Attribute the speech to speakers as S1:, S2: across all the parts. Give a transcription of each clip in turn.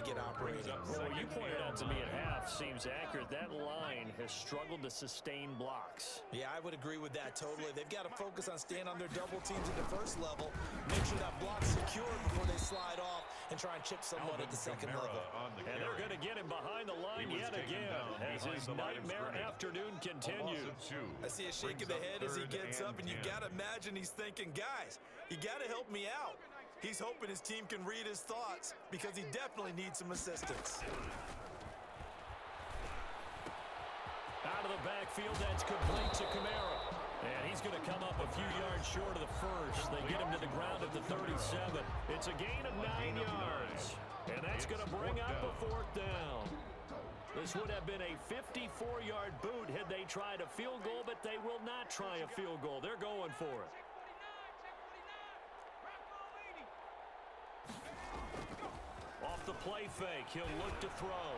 S1: get operating.
S2: Well, you pointed out to me at half, seems accurate. That line has struggled to sustain blocks.
S1: Yeah, I would agree with that totally. They've got to focus on staying on their double teams at the first level, make sure that block's secure before they slide off and try and chip someone at the second level.
S2: And they're going to get him behind the line yet again as his nightmare afternoon continues.
S1: I see a shake of the head as he gets up, and you got to imagine he's thinking, guys, you got to help me out. He's hoping his team can read his thoughts because he definitely needs some assistance.
S2: Out of the backfield, that's complete to Kamara. And he's going to come up a few yards short of the first. They get him to the ground at the 37. It's a gain of 9 yards. And that's going to bring up a fourth down. This would have been a 54-yard boot had they tried a field goal, but they will not try a field goal. They're going for it. Off the play fake, he'll look to throw.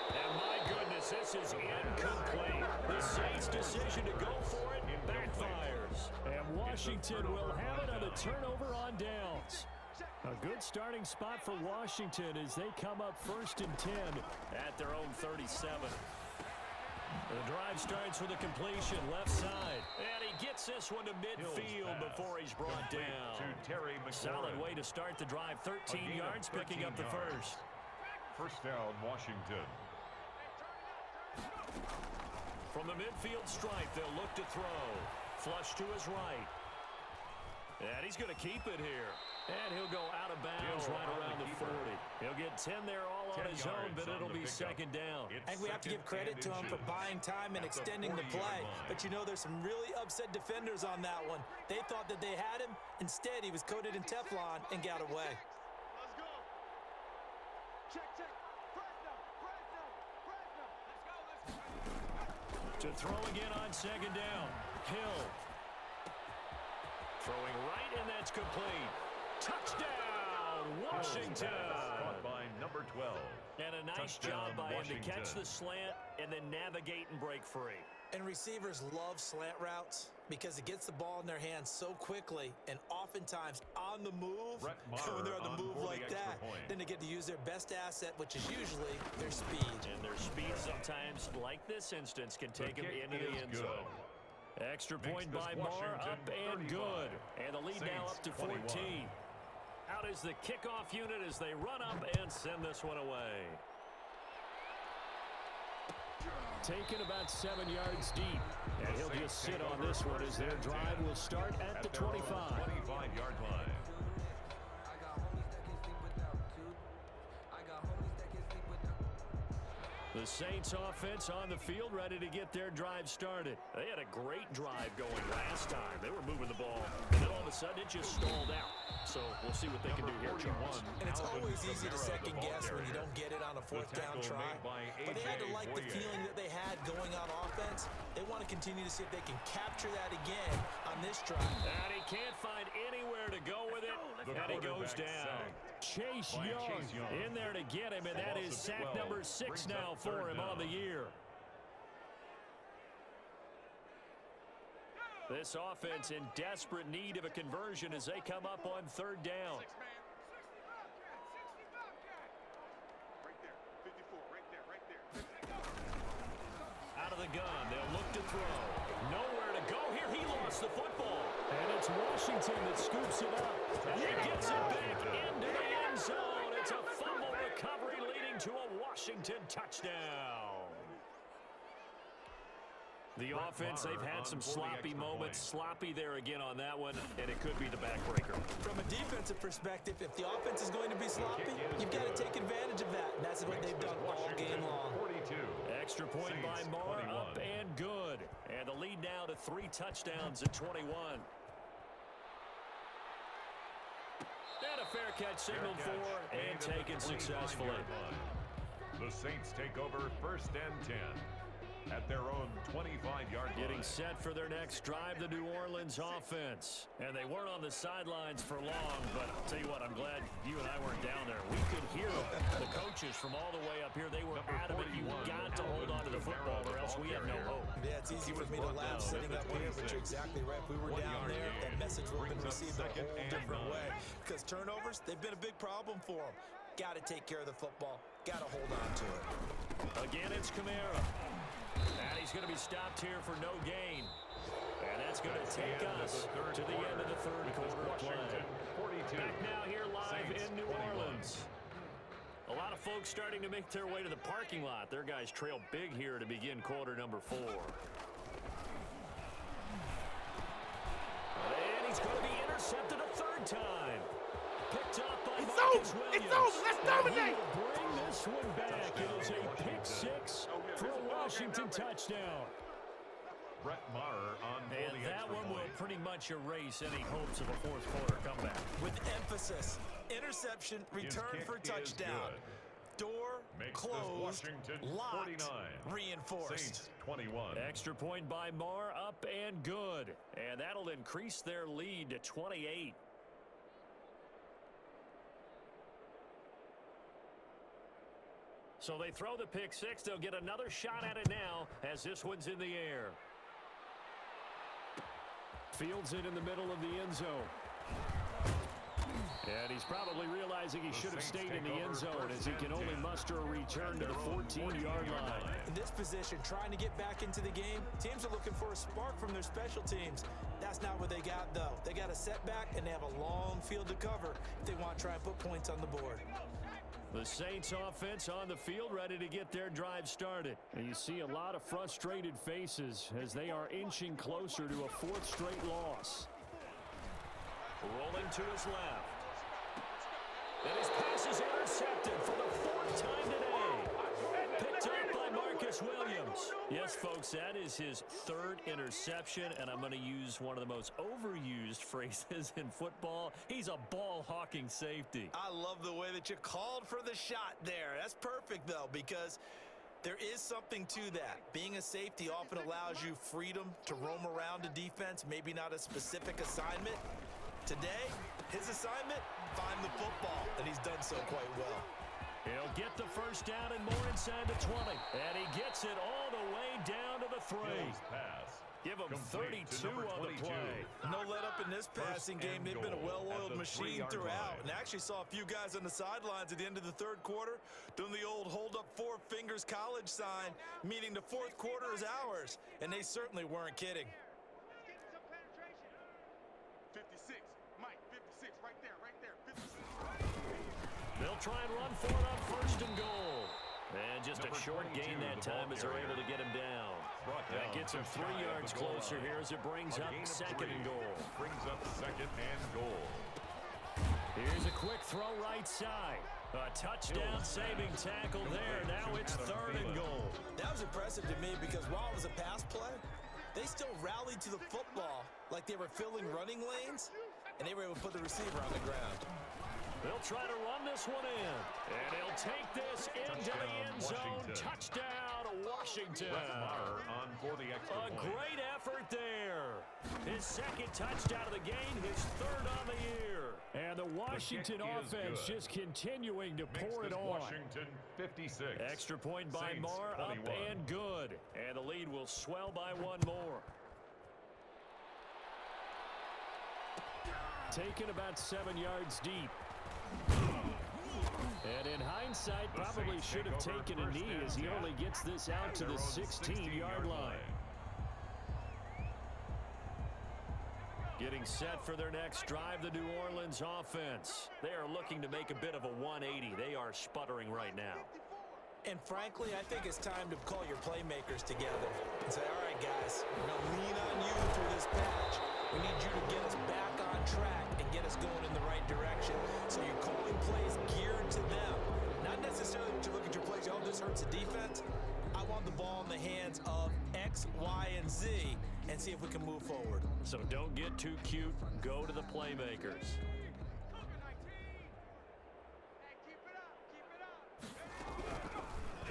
S2: And my goodness, this is incomplete. The Saints' decision to go for it backfires. And Washington will have it on the turnover on downs. A good starting spot for Washington as they come up 1st and 10 at their own 37. The drive starts with a completion left side. And he gets this one to midfield before he's brought down. Solid way to start the drive. 13 yards, picking up the first.
S3: First down, Washington.
S2: From the midfield stripe, they'll look to throw. Flush to his right. And he's going to keep it here. And he'll go out of bounds right around the 40. He'll get 10 there all on his own, but it'll be second down.
S1: I think we have to give credit to him for buying time and extending the play. But, you know, there's some really upset defenders on that one. They thought that they had him. Instead, he was coated in Teflon and got away.
S4: Let's go. Check, check. Press down. Press down. Press down. Let's go.
S2: To throw again on second down. Hill. Throwing right, and that's complete. Touchdown, Washington.
S3: Caught by number 12.
S2: And a nice job by him to catch the slant and then navigate and break free.
S1: And receivers love slant routes because it gets the ball in their hands so quickly and oftentimes on the move. When they're on the move like that, then they get to use their best asset, which is usually their speed.
S2: And their speed sometimes, like this instance, can take them into the end zone. Extra point by Marr, up and good. And the lead now up to 14. Out is the kickoff unit as they run up and send this one away. Taken about 7 yards deep. And he'll just sit on this one as their drive will start at the 25.
S3: 25-yard line.
S2: The Saints offense on the field ready to get their drive started. They had a great drive going last time. They were moving the ball, and then all of a sudden it just stalled out. So we'll see what they can do here, Charles.
S1: And it's always easy to second guess when you don't get it on a fourth down try. But they had to like the feeling that they had going on offense. They want to continue to see if they can capture that again on this drive.
S2: And he can't find anywhere to go with it, and he goes down. Chase Young in there to get him, and that is sack number 6 now for him on the year. This offense in desperate need of a conversion as they come up on 3rd down. Out of the gun, they'll look to throw. Nowhere to go here. He lost the football. And it's Washington that scoops it up. And he gets it back into the end zone. It's a fumble recovery leading to a Washington touchdown. The offense, they've had some sloppy moments. Sloppy there again on that one, and it could be the backbreaker.
S1: From a defensive perspective, if the offense is going to be sloppy, you've got to take advantage of that. And that's what they've done all game long.
S3: 42.
S2: Extra point by Marr, up and good. And the lead now to 3 touchdowns at 21. And a fair catch signaled for and taken successfully.
S3: The Saints take over 1st and 10. At their own 25-yard line.
S2: Getting set for their next drive, the New Orleans offense. And they weren't on the sidelines for long, but I'll tell you what, I'm glad you and I weren't down there. We could hear the coaches from all the way up here. They were adamant you got to hold on to the football or else we have no hope.
S1: Yeah, it's easy for me to laugh sitting up here, but you're exactly right. If we were down there, that message would have been received a whole different way. Because turnovers, they've been a big problem for them. got to take care of the football. Got to hold on to it.
S2: Again, it's Kamara. And he's going to be stopped here for no gain. And that's going to take us to the end of the third quarter of play. Back now here live in New Orleans. A lot of folks starting to make their way to the parking lot. Their guys trail big here to begin quarter number 4. And he's going to be intercepted a third time. Picked up by Marcus Williams.
S5: It's over. Let's dominate.
S2: He will bring this one back. It is a pick 6 for a Washington touchdown.
S3: Brett Maher on for the
S2: that
S3: extra
S2: one
S3: point.
S2: will pretty much erase any hopes of a fourth quarter comeback.
S1: With emphasis, interception, return for touchdown. Door
S3: Makes this
S1: closed,
S3: Washington
S1: locked,
S3: 49.
S1: reinforced.
S3: Saints 21.
S2: Extra point by Maher, up and good. And that'll increase their lead to 28. So they throw the pick 6. They'll get another shot at it now as this one's in the air. Fields it in the middle of the end zone. And he's probably realizing he should have stayed in the end zone as he can only muster a return to the 14-yard line.
S1: In this position, trying to get back into the game, teams are looking for a spark from their special teams. That's not what they got, though. They got a setback, and they have a long field to cover if they want to try and put points on the board.
S2: The Saints offense on the field ready to get their drive started. And you see a lot of frustrated faces as they are inching closer to a 4th straight loss. Rolling to his left. And his pass is intercepted for the 4th time today. Picked up by Marcus Williams. Yes, folks, that is his 3rd interception, and I'm going to use one of the most overused phrases in football. He's a ball-hawking safety.
S1: I love the way that you called for the shot there. That's perfect, though, because there is something to that. Being a safety often allows you freedom to roam around a defense, maybe not a specific assignment. Today, his assignment, find the football, and he's done so quite well.
S2: He'll get the first down and more inside the 20. And he gets it all the way down to the 3.
S3: Pass.
S2: Give him
S3: Complete
S2: 32
S3: to number
S2: on the
S3: 22.
S2: play.
S1: No let up in this passing game. They've been a well-oiled machine throughout. And actually saw a few guys on the sidelines at the end of the third quarter doing the old hold up 4 fingers college sign, meaning the 4th quarter is ours. And they certainly weren't kidding.
S4: 56, Mike, 56, right there, 56.
S2: They'll try and run for it on 1st and goal. And just a
S3: Number
S2: short
S3: 22,
S2: gain that
S3: the ball
S2: time as they're
S3: carrier.
S2: able to get him down.
S3: Brought
S2: That
S3: down
S2: gets him
S3: just
S2: 3
S3: shy of
S2: yards
S3: the goal
S2: closer
S3: line.
S2: here as it brings
S3: A
S2: up
S3: gain of
S2: 2nd and
S3: 3
S2: goal.
S3: Brings up 2nd and goal.
S2: Here's a quick throw right side. A touchdown saving tackle there. Now it's 3rd and goal.
S1: That was impressive to me because while it was a pass play, they still rallied to the football like they were filling running lanes, and they were able to put the receiver on the ground.
S2: They'll try to run this one in. And he'll take this into the end zone.
S3: Washington.
S2: Touchdown, Washington.
S3: Brett Maher on for the extra
S2: A
S3: point.
S2: great effort there. His 2nd touchdown of the game, his 3rd on the year. And the Washington
S3: kick is
S2: offense
S3: good.
S2: just continuing to
S3: Makes
S2: pour it
S3: this
S2: on.
S3: Washington 56.
S2: Extra point by
S3: Saints
S2: Maher, up
S3: 21.
S2: and good. And the lead will swell by 1 more. Taken about 7 yards deep. And in hindsight,
S3: The
S2: probably
S3: Saints
S2: should have
S3: take over
S2: taken a
S3: 1st
S2: knee
S3: and
S2: as he
S3: 10
S2: only gets this out
S3: at
S2: to
S3: their
S2: the
S3: own
S2: 16-yard line. Getting set for their next drive, the New Orleans offense. They are looking to make a bit of a 180. They are sputtering right now.
S1: And frankly, I think it's time to call your playmakers together and say, all right, guys, we're going to lean on you through this patch. We need you to get us back on track and get us going in the right direction. So you're calling plays geared to them. Not necessarily to look at your plays, oh, this hurts the defense. I want the ball in the hands of X, Y, and Z and see if we can move forward.
S2: So don't get too cute. Go to the playmakers.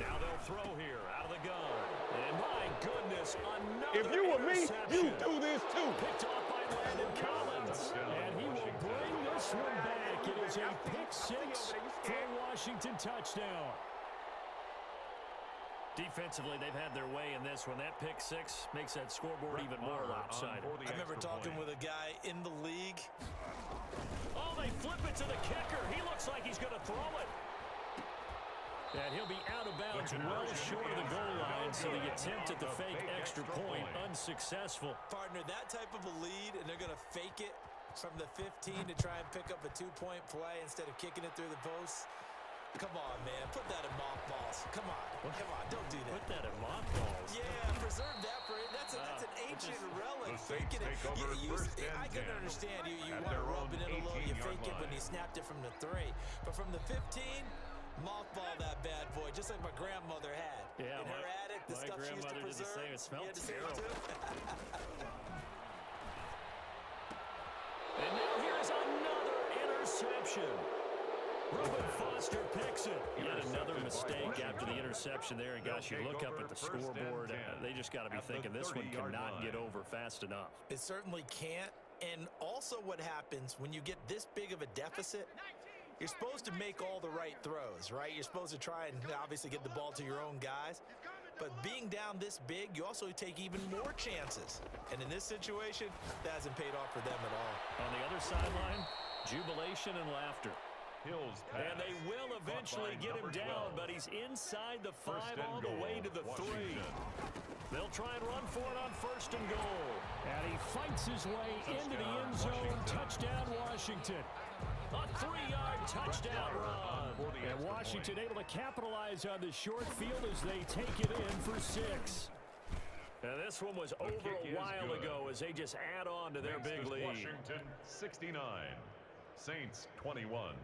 S2: Now they'll throw here out of the gun. And my goodness, another
S5: If you were me, you
S2: interception.
S5: do this too.
S2: Picked off by Landon Collins. And he will bring this one back. It is a pick 6 for a Washington touchdown. Defensively, they've had their way in this one. That pick 6 makes that scoreboard even more lopsided.
S1: I remember talking with a guy in the league.
S2: Oh, they flip it to the kicker. He looks like he's going to throw it. And he'll be out of bounds well short of the goal line, so the attempt at the fake extra point unsuccessful.
S1: Partner, that type of a lead, and they're going to fake it from the 15 to try and pick up a 2-point play instead of kicking it through the post. Come on, man. Put that in mothballs. Come on. Come on. Don't do that.
S2: Put that in mothballs?
S1: Yeah, preserve that for it. That's an ancient relic. Faking it. I can understand you want to rub it in a little. You fake it when you snapped it from the 3. But from the 15, mothball that bad boy, just like my grandmother had.
S2: Yeah,
S1: in her attic, the stuff she used to preserve.
S2: Did the same. It smelled terrible. And now here's another interception. Reuben Foster picks it. Yet another mistake after the interception there. And gosh, you look up at the scoreboard, they just got to be thinking this one cannot get over fast enough.
S1: It certainly can't. And also what happens when you get this big of a deficit, you're supposed to make all the right throws, right? You're supposed to try and obviously get the ball to your own guys. But being down this big, you also take even more chances. And in this situation, that hasn't paid off for them at all.
S2: On the other sideline, jubilation and laughter. And they will eventually get him down, but he's inside the 5 all the way to the 3. They'll try and run for it on 1st and goal. And he fights his way into the end zone. Touchdown, Washington. A 3-yard touchdown run. And Washington able to capitalize on the short field as they take it in for 6. And this one was over a while ago as they just add on to their big lead.
S3: Washington 69, Saints 21.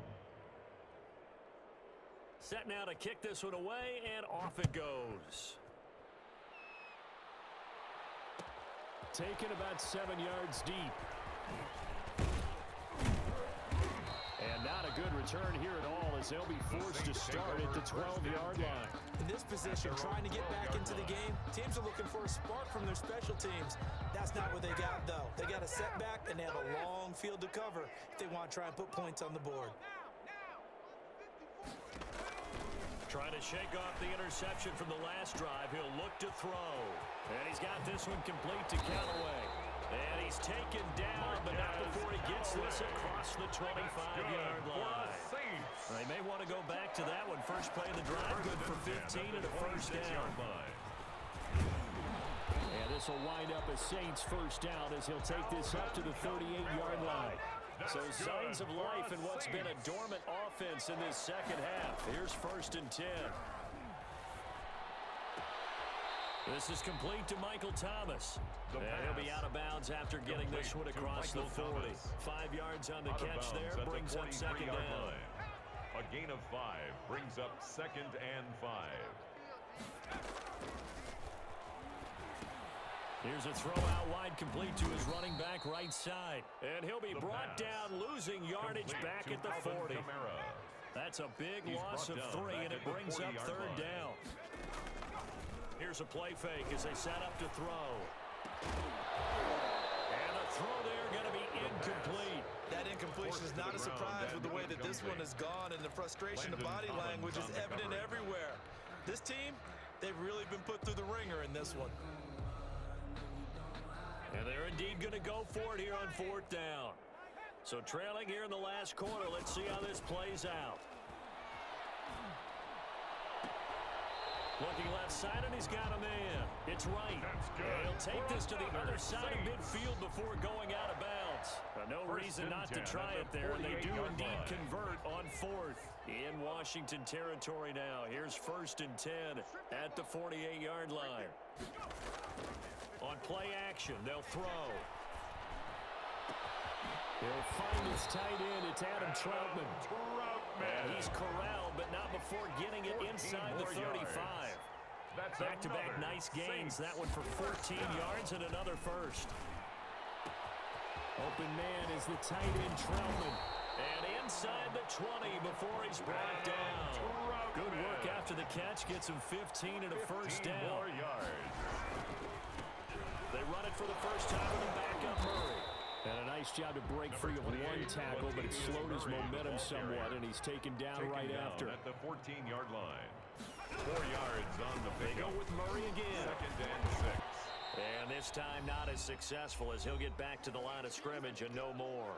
S2: Set now to kick this one away, and off it goes. Taken about 7 yards deep. And not a good return here at all as they'll be forced to start at the 12-yard line.
S1: In this position, trying to get back into the game, teams are looking for a spark from their special teams. That's not what they got, though. They got a setback, and they have a long field to cover if they want to try and put points on the board.
S2: Trying to shake off the interception from the last drive. He'll look to throw. And he's got this one complete to Callaway. And he's taken down, but not before he gets this across the 25-yard line. They may want to go back to that one. First play of the drive, good for 15 and a first down. And this will wind up a Saints first down as he'll take this up to the 38-yard line. So signs of life in what's been a dormant offense in this second half. Here's 1st and 10. This is complete to Michael Thomas. And he'll be out of bounds after getting this one across the 40. 5 yards on the catch there, brings up 2nd down.
S3: A gain of 5 brings up 2nd and 5.
S2: Here's a throw out wide, complete to his running back right side. And he'll be brought down, losing yardage back at the 40. That's a big loss of 3, and it brings up 3rd down. Here's a play fake as they set up to throw. And the throw there going to be incomplete.
S1: That incompletion is not a surprise with the way that this one has gone, and the frustration, the body language is evident everywhere. This team, they've really been put through the ringer in this one.
S2: And they're indeed going to go for it here on 4th down. So trailing here in the last quarter. Let's see how this plays out. Looking left side, and he's got a man. It's right. He'll take this to the other side of midfield before going out of bounds. No reason not to try it there, and they do indeed convert on 4th. In Washington territory now. Here's 1st and 10 at the 48-yard line. On play action, they'll throw. He'll find his tight end. It's Adam Troutman. And he's corralled, but not before getting it inside the 35. Back-to-back nice gains. That one for 14 yards and another first. Open man is the tight end Troutman. And inside the 20 before he's brought down. Good work after the catch. Gets him 15 and a first down. They run it for the first time and then back up Murray. And a nice job to break free of one tackle, but it slowed his momentum somewhat, and he's taken down right after.
S3: At the 14-yard line. 4 yards on the pick.
S2: They go with Murray again.
S3: 2nd and 6.
S2: And this time not as successful as he'll get back to the line of scrimmage and no more.